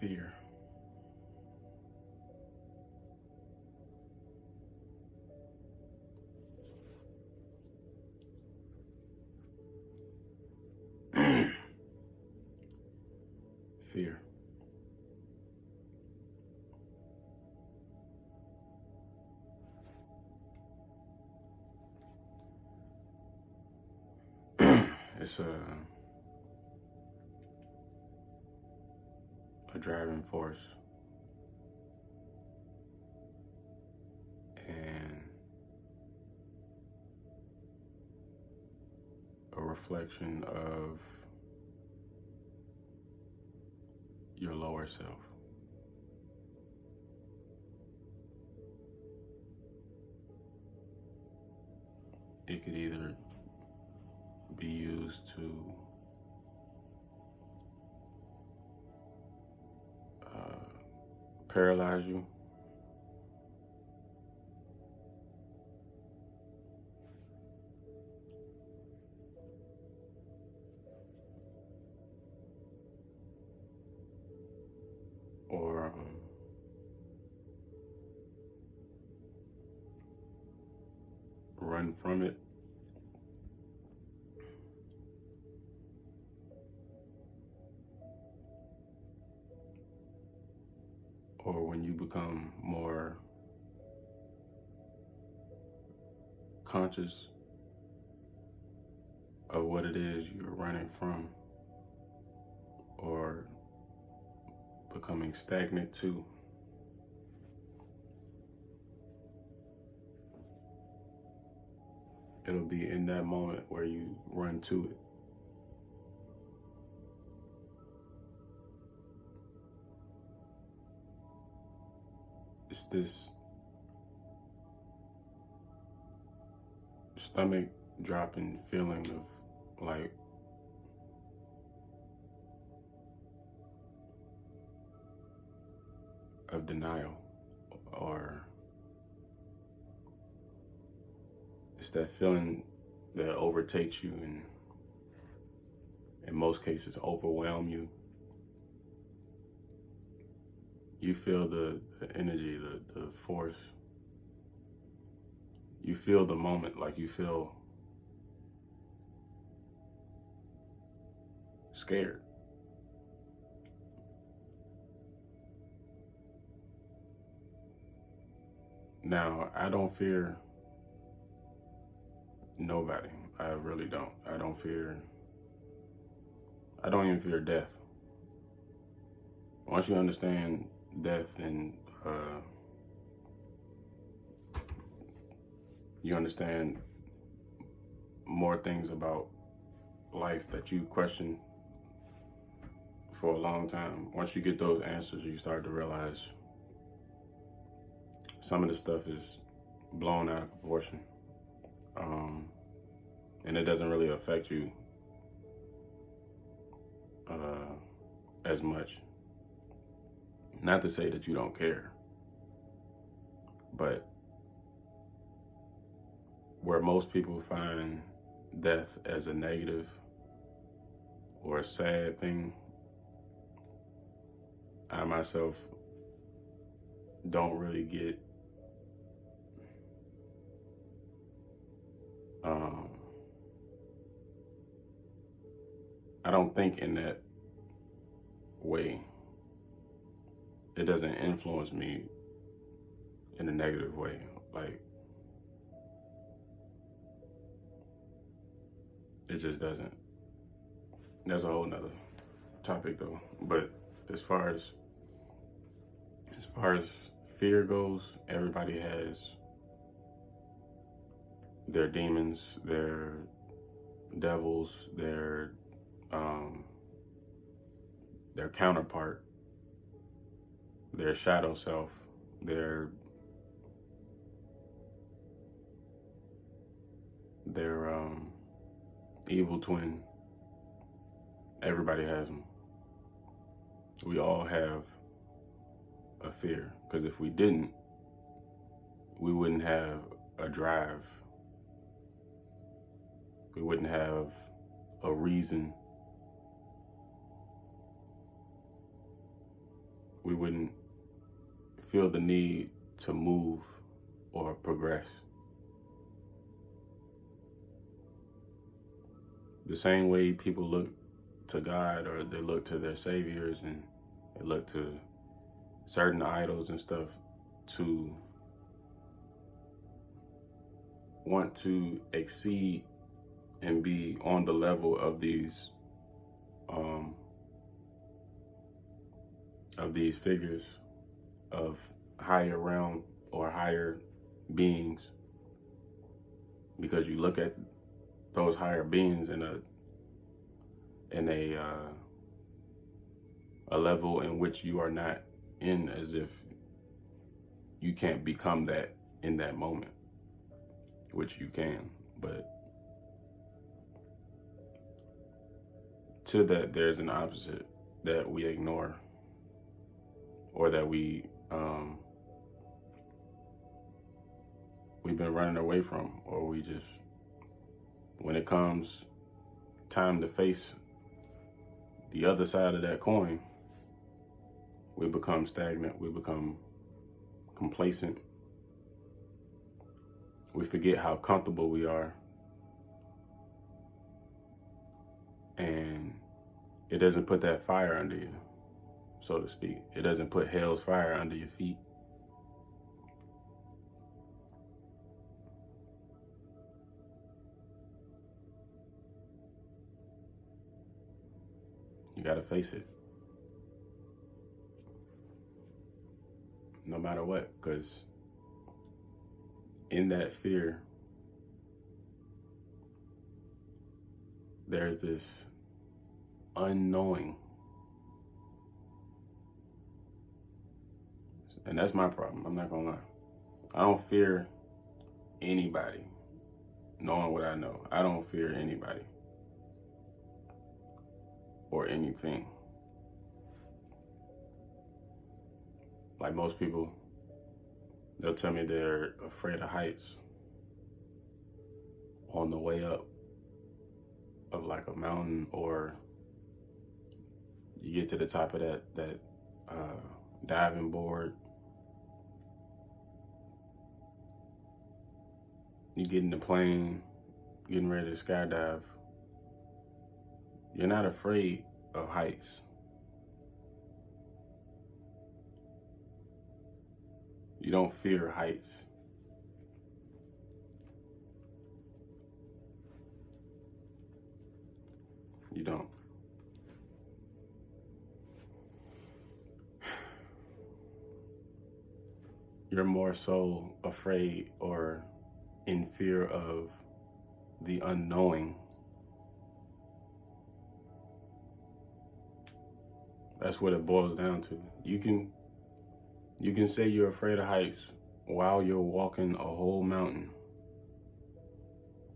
Fear. Fear. It's a driving force and a reflection of your lower self. It could either be used to paralyze you, or run from it, or when you become more conscious of what it is you're running from, or becoming stagnant to, it'll be in that moment where you run to it. It's this stomach dropping feeling of like of denial, or it's that feeling that overtakes you and in most cases overwhelm you. You feel the energy, the force. You feel the moment, like you feel scared. Now, I don't fear nobody. I really don't. I don't even fear death. Once you understand death and you understand more things about life that you question for a long time, once you get those answers, you start to realize some of the stuff is blown out of proportion. And it doesn't really affect you as much. Not to say that you don't care, but where most people find death as a negative or a sad thing, I myself don't really get I don't think in that way. It doesn't influence me in a negative way. Like, it just doesn't. That's a whole nother topic though. But as far as fear goes, everybody has their demons, their devils, their counterpart, their shadow self, their evil twin. Everybody has them. We all have a fear, because if we didn't, we wouldn't have a drive. We wouldn't have a reason wouldn't feel the need to move or progress. The same way people look to God, or they look to their saviors, and they look to certain idols and stuff to want to exceed and be on the level of these figures of higher realm or higher beings, because you look at those higher beings in a level in which you are not in, as if you can't become that in that moment, which you can. But to that, there's an opposite that we ignore, or that we've been running away from, or we just, when it comes time to face the other side of that coin, we become stagnant, we become complacent, we forget how comfortable we are, and it doesn't put that fire under you, so to speak. It doesn't put hell's fire under your feet. You gotta face it, no matter what, because in that fear, there's this unknowing. And that's my problem, I'm not gonna lie. I don't fear anybody, knowing what I know. I don't fear anybody or anything. Like most people, they'll tell me they're afraid of heights on the way up of like a mountain, or you get to the top of that diving board, you get in the plane, getting ready to skydive. You're not afraid of heights. You don't fear heights. You don't. You're more so afraid or in fear of the unknowing. That's what it boils down to. You can say you're afraid of heights while you're walking a whole mountain.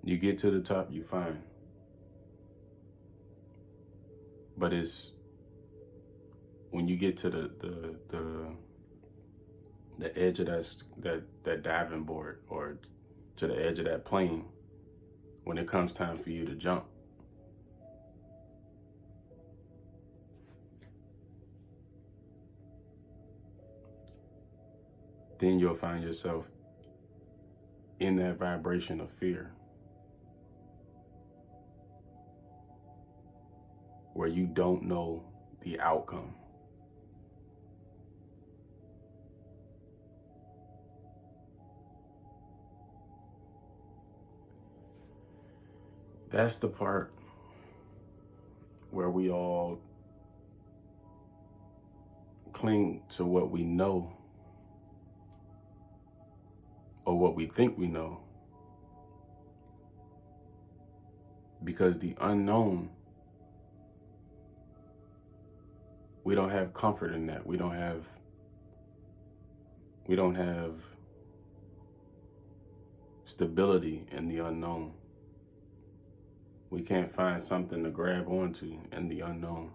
You get to the top, you fine. But it's when you get to the edge of that diving board, or to the edge of that plane, when it comes time for you to jump, then you'll find yourself in that vibration of fear, where you don't know the outcome. That's the part where we all cling to what we know, or what we think we know, because the unknown, we don't have comfort in that. We don't have stability in the unknown. We can't find something to grab onto in the unknown.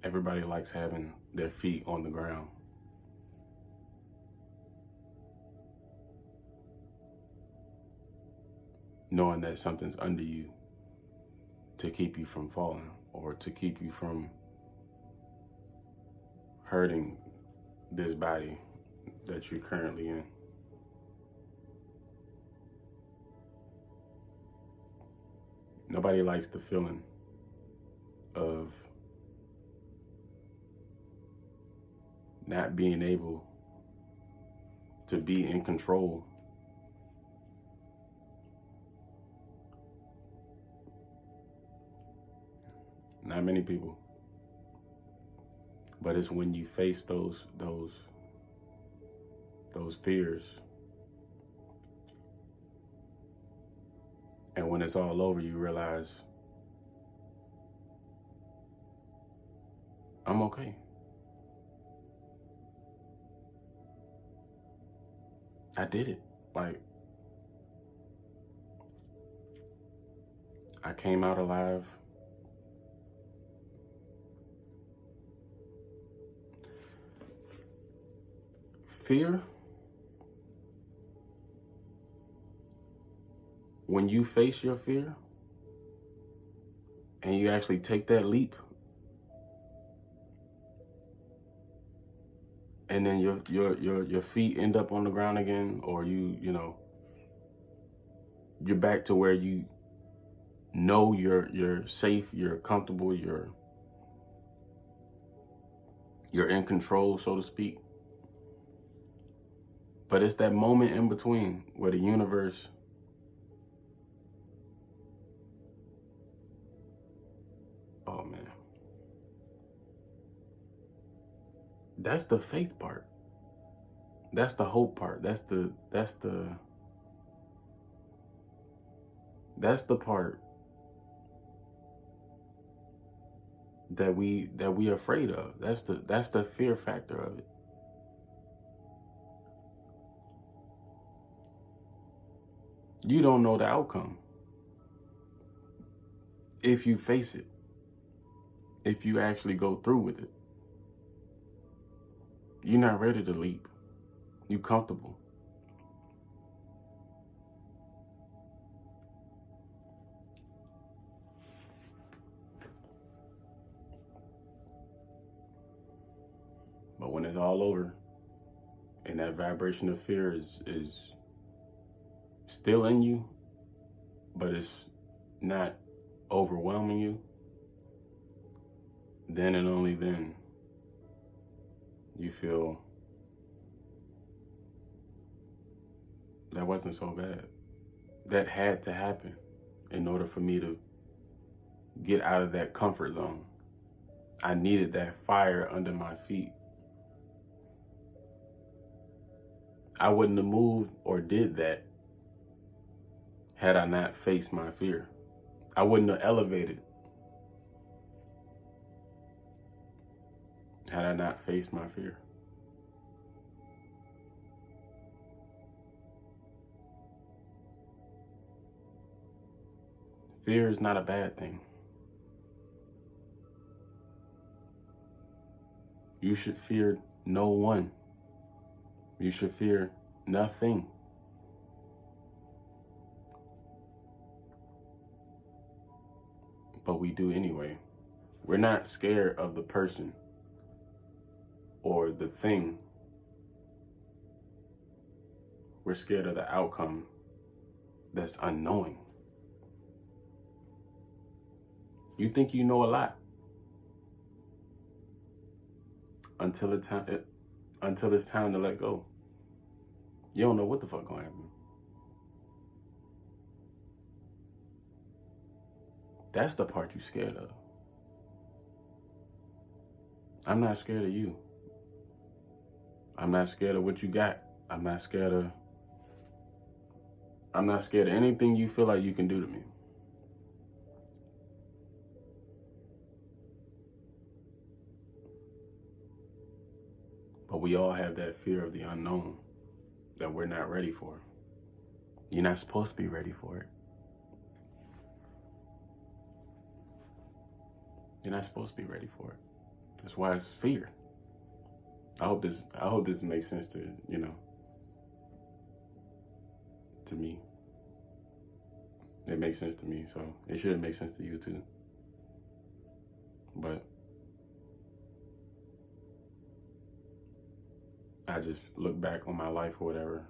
Everybody likes having their feet on the ground. Knowing that something's under you, to keep you from falling or to keep you from hurting this body that you're currently in. Nobody likes the feeling of not being able to be in control. Not many people. But it's when you face those fears, and when it's all over, you realize, I'm okay. I did it. Like, I came out alive. Fear, when you face your fear and you actually take that leap, and then your feet end up on the ground again, or you're back to where you know you're safe, you're comfortable, you're in control, so to speak. But it's that moment in between where the universe oh man. That's the faith part. That's the hope part. That's the part that we afraid of. That's the fear factor of it. You don't know the outcome if you face it, if you actually go through with it. You're not ready to leap. You're comfortable. But when it's all over and that vibration of fear is still in you, but it's not overwhelming you, then and only then you feel that wasn't so bad. That had to happen in order for me to get out of that comfort zone. I needed that fire under my feet. I wouldn't have moved or did that had I not faced my fear. I wouldn't have elevated had I not faced my fear. Fear is not a bad thing. You should fear no one. You should fear nothing. But we do anyway. We're not scared of the person or the thing. We're scared of the outcome that's unknowing. You think you know a lot until it's time to let go. You don't know what the fuck gonna happen. That's the part you're scared of. I'm not scared of you. I'm not scared of what you got. I'm not scared of anything you feel like you can do to me. But we all have that fear of the unknown that we're not ready for. You're not supposed to be ready for it. You're not supposed to be ready for it. That's why it's fear. I hope this makes sense to me. It makes sense to me, so it should make sense to you too. But I just look back on my life or whatever,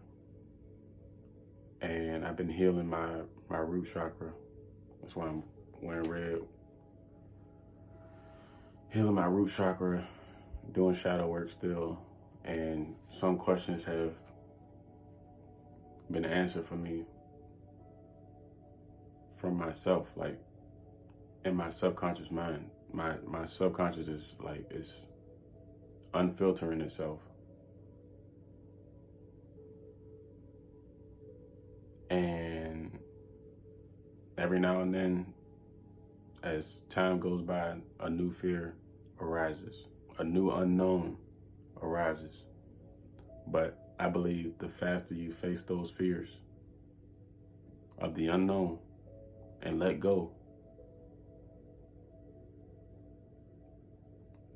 and I've been healing my root chakra. That's why I'm wearing red. Healing my root chakra, doing shadow work still, and some questions have been answered for me from myself, like in my subconscious mind. My subconscious is like, it's unfiltering itself. And every now and then, as time goes by, a new fear arises, a new unknown arises. But I believe the faster you face those fears of the unknown and let go,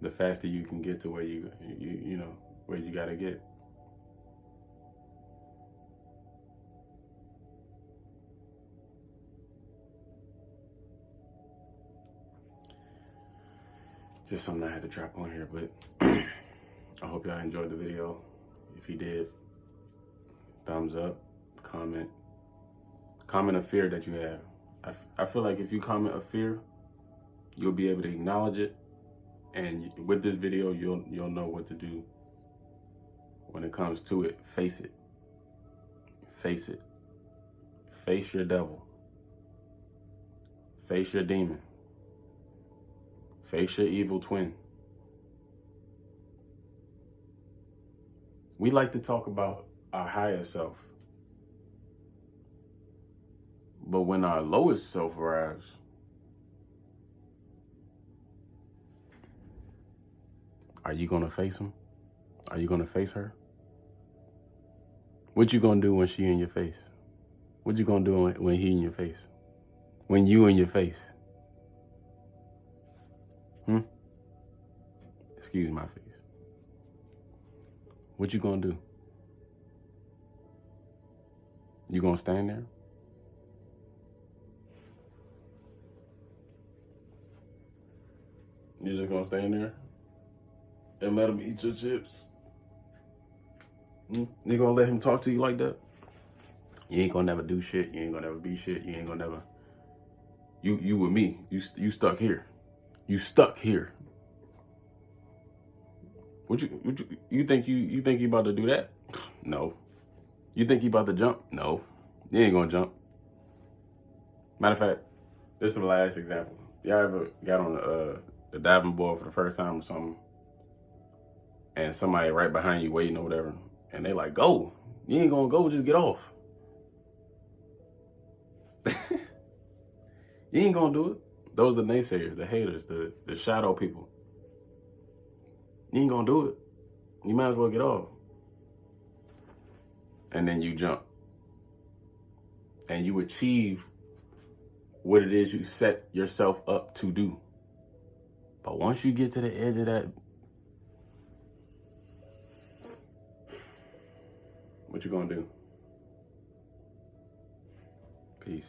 the faster you can get to where you know, where you gotta get. Just something I had to drop on here, but I hope y'all enjoyed the video. If you did, thumbs up, comment a fear that you have. I feel like if you comment a fear, you'll be able to acknowledge it, and with this video, you'll know what to do when it comes to it. Face it. Face it. Face your devil. Face your demon. Face your evil twin. We like to talk about our higher self, but when our lowest self arrives, are you gonna face him? Are you gonna face her? What you gonna do when she in your face? What you gonna do when he in your face? When you in your face? Excuse my face. What you gonna do? You gonna stand there? You just gonna stand there and let him eat your chips? You gonna let him talk to you like that? You ain't gonna never do shit. You ain't gonna never be shit. You ain't gonna never. You with me. You stuck here. You stuck here. You think you about to do that? No. You think you about to jump? No. You ain't gonna jump. Matter of fact, this is the last example. Y'all ever got on the diving board for the first time or something, and somebody right behind you waiting or whatever, and they like, go. You ain't gonna go, just get off. You ain't gonna do it. Those are the naysayers, the haters, the shadow people. You ain't gonna do it. You might as well get off. And then you jump. And you achieve what it is you set yourself up to do. But once you get to the edge of that, what you gonna do? Peace.